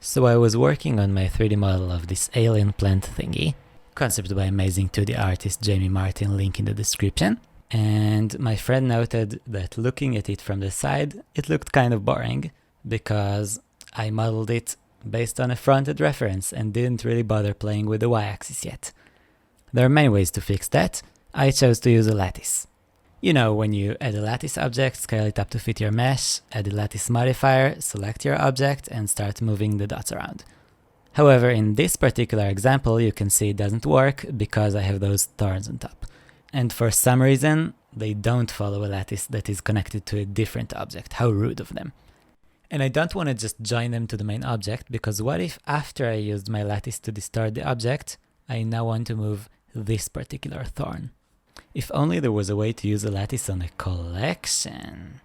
So I was working on my 3D model of this alien plant thingy, concept by amazing 2D artist Jamie Martin, link in the description, and my friend noted that looking at it from the side, it looked kind of boring, because I modeled it based on a fronted reference and didn't really bother playing with the y-axis yet. There are many ways to fix that. I chose to use a lattice. You know, when you add a lattice object, scale it up to fit your mesh, add a lattice modifier, select your object, and start moving the dots around. However, in this particular example, you can see it doesn't work because I have those thorns on top. And for some reason, they don't follow a lattice that is connected to a different object. How rude of them. And I don't want to just join them to the main object, because what if after I used my lattice to distort the object, I now want to move this particular thorn? If only there was a way to use a lattice on a collection.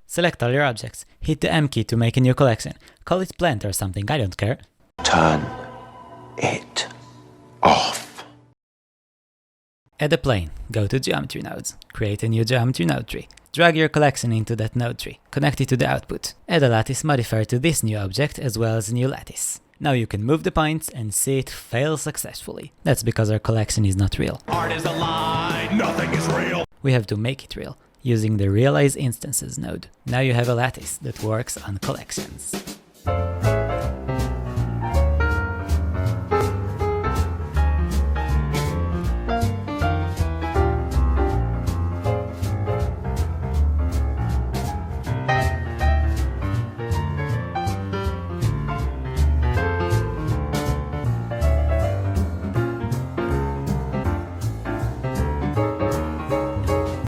Select all your objects. Hit the M key to make a new collection. Call it plant or something, I don't care. Turn it off. Add a plane. Go to GeometryNodes. Create a new geometry node tree. Drag your collection into that node tree. Connect it to the output. Add a lattice modifier to this new object as well as a new lattice. Now you can move the points and see it fail successfully. That's because our collection is not real. Art is a lie, nothing is real. We have to make it real, using the Realize Instances node. Now you have a lattice that works on collections.